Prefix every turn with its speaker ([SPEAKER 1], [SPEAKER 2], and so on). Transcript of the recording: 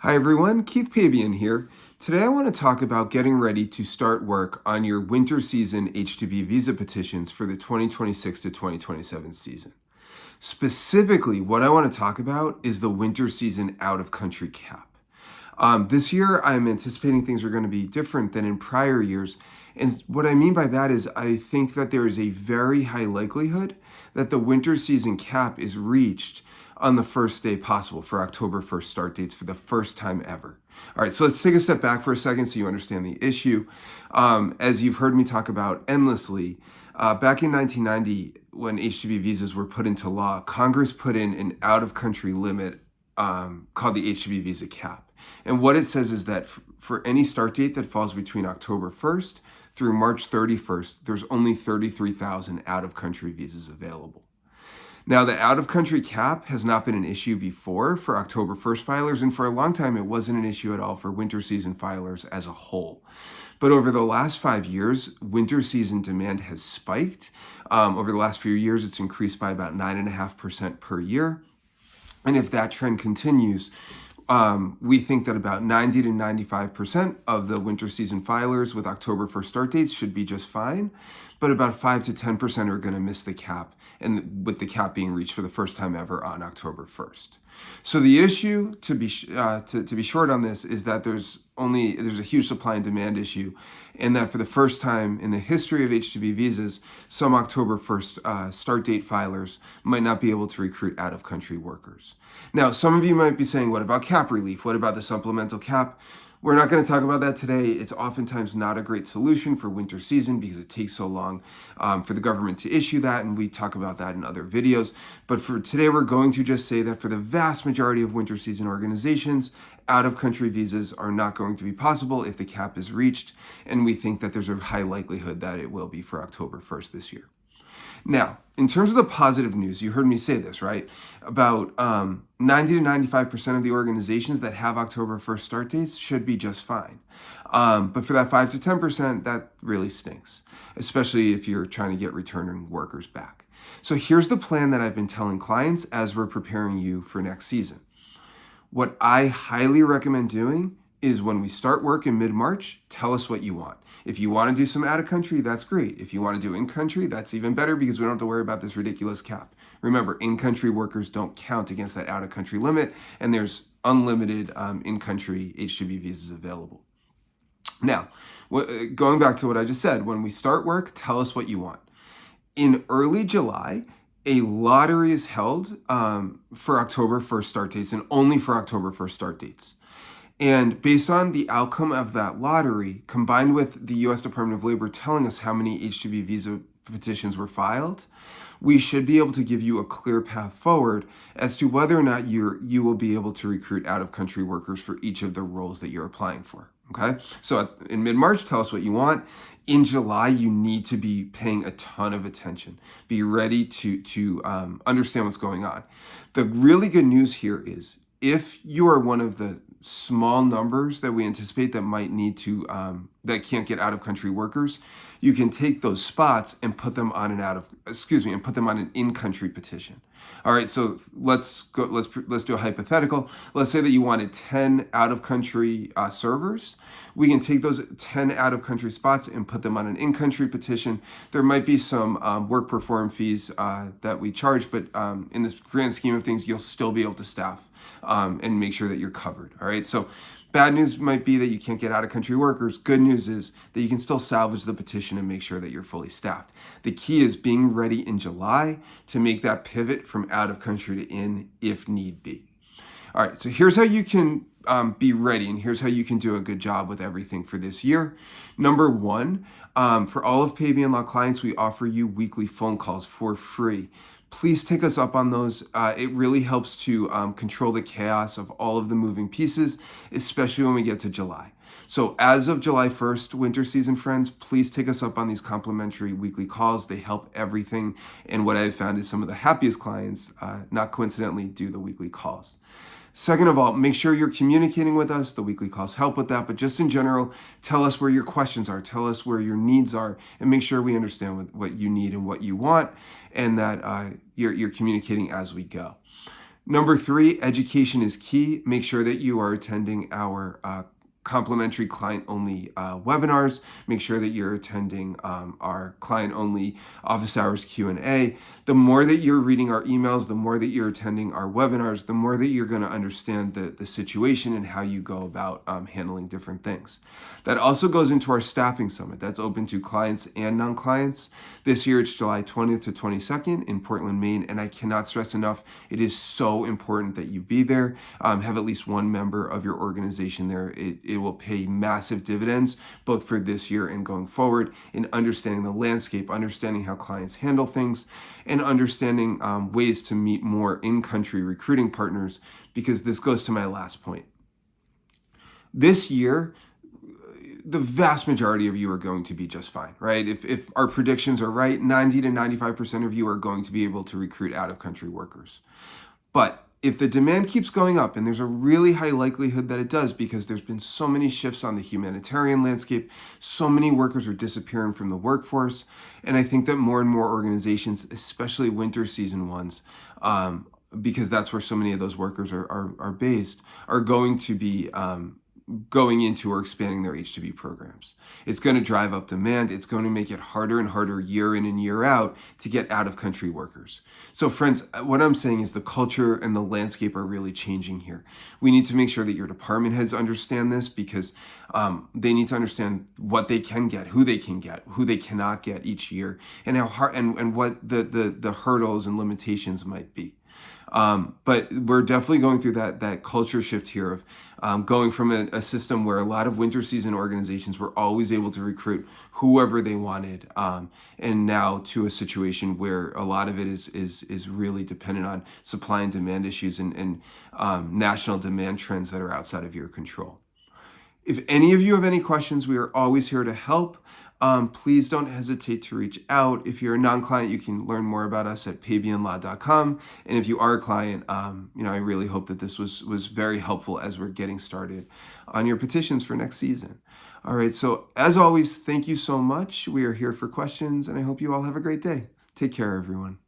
[SPEAKER 1] Hi everyone, Keith Pabian here. Today I want to talk about getting ready to start work on your winter season H-2B visa petitions for the 2026 to 2027 season. Specifically, what I want to talk about is the winter season out-of-country cap. This year, I'm anticipating things are going to be different than in prior years. And what I mean by that is I think that there is a very high likelihood that the winter season cap is reached on the first day possible for October 1st start dates for the first time ever. All right, so let's take a step back for a second so you understand the issue. As you've heard me talk about endlessly, back in 1990, when H-2B visas were put into law, Congress put in an out-of-country limit called the H-2B visa cap. And what it says is that for any start date that falls between October 1st through March 31st, there's only 33,000 out-of-country visas available. Now, the out-of-country cap has not been an issue before for October 1st filers, and for a long time, it wasn't an issue at all for winter season filers as a whole. But over the last 5 years, winter season demand has spiked. Over the last few years, it's increased by about 9.5% per year. And if that trend continues, we think that about 90 to 95% of the winter season filers with October 1st start dates should be just fine, but about 5 to 10% are going to miss the cap, and with the cap being reached for the first time ever on October 1st. So the issue, to be short on this, is that there's a huge supply and demand issue, and that for the first time in the history of H-2B visas, some October 1st start date filers might not be able to recruit out-of-country workers. Now, some of you might be saying, what about cap relief? What about the supplemental cap? We're not going to talk about that today. It's oftentimes not a great solution for winter season because it takes so long for the government to issue that, and we talk about that in other videos. But for today, we're going to just say that for the vast majority of winter season organizations, out-of-country visas are not going to be possible if the cap is reached, and we think that there's a high likelihood that it will be for October 1st this year. Now, in terms of the positive news, you heard me say this, right? About 90 to 95% of the organizations that have October 1st start dates should be just fine. But for that 5 to 10%, that really stinks, especially if you're trying to get returning workers back. So here's the plan that I've been telling clients as we're preparing you for next season. What I highly recommend doing is when we start work in mid-March, tell us what you want. If you want to do some out-of-country, that's great. If you want to do in-country, that's even better because we don't have to worry about this ridiculous cap. Remember, in-country workers don't count against that out-of-country limit, and there's unlimited in-country H-2B visas available. Now, going back to what I just said, when we start work, tell us what you want. In early July, a lottery is held for October 1st start dates and only for October 1st start dates. And based on the outcome of that lottery, combined with the U.S. Department of Labor telling us how many H-2B visa petitions were filed, we should be able to give you a clear path forward as to whether or not you will be able to recruit out-of-country workers for each of the roles that you're applying for. Okay? So in mid-March, tell us what you want. In July, you need to be paying a ton of attention. Be ready to understand what's going on. The really good news here is if you are one of the small numbers that we anticipate that might need to, that can't get out-of-country workers, you can take those spots and put them on an in-country petition. All right, so let's do a hypothetical. Let's say that you wanted 10 out-of-country servers. We can take those 10 out-of-country spots and put them on an in-country petition. There might be some work performed fees that we charge, but in this grand scheme of things, you'll still be able to staff and make sure that you're covered. All right, so bad news might be that you can't get out-of-country workers. Good news is that you can still salvage the petition and make sure that you're fully staffed. The key is being ready in July to make that pivot from out-of-country to in if need be. All right, so here's how you can be ready, and here's how you can do a good job with everything for this year. Number one, for all of Pabian Law clients, we offer you weekly phone calls for free. Please take us up on those. It really helps to control the chaos of all of the moving pieces, especially when we get to July. So as of July 1st, winter season friends, please take us up on these complimentary weekly calls. They help everything. And what I've found is some of the happiest clients, not coincidentally, do the weekly calls. Second of all, make sure you're communicating with us. The weekly calls help with that, but just in general, tell us where your questions are, tell us where your needs are, and make sure we understand what you need and what you want, and that you're communicating as we go. Number three, education is key. Make sure that you are attending our complimentary client-only webinars. Make sure that you're attending our client-only office hours Q&A. The more that you're reading our emails, the more that you're attending our webinars, the more that you're going to understand the situation and how you go about handling different things. That also goes into our staffing summit. That's open to clients and non-clients. This year, it's July 20th to 22nd in Portland, Maine, and I cannot stress enough, it is so important that you be there. Have at least one member of your organization there. It will pay massive dividends, both for this year and going forward, in understanding the landscape, understanding how clients handle things, and understanding ways to meet more in-country recruiting partners, because this goes to my last point. This year, the vast majority of you are going to be just fine, right? If our predictions are right, 90 to 95% of you are going to be able to recruit out-of-country workers. But if the demand keeps going up, and there's a really high likelihood that it does, because there's been so many shifts on the humanitarian landscape, so many workers are disappearing from the workforce, and I think that more and more organizations, especially winter season ones, because that's where so many of those workers are based, are going to be going into or expanding their H-2B programs. It's going to drive up demand. It's going to make it harder and harder year in and year out to get out-of-country workers. So friends, what I'm saying is the culture and the landscape are really changing here. We need to make sure that your department heads understand this, because they need to understand what they can get, who they cannot get each year, and how hard and what the hurdles and limitations might be. But we're definitely going through that culture shift here of going from a system where a lot of winter season organizations were always able to recruit whoever they wanted, and now to a situation where a lot of it is really dependent on supply and demand issues and national demand trends that are outside of your control. If any of you have any questions, we are always here to help. Please don't hesitate to reach out. If you're a non-client, you can learn more about us at paybeyondlaw.com. And if you are a client, I really hope that this was very helpful as we're getting started on your petitions for next season. All right, so as always, thank you so much. We are here for questions, and I hope you all have a great day. Take care, everyone.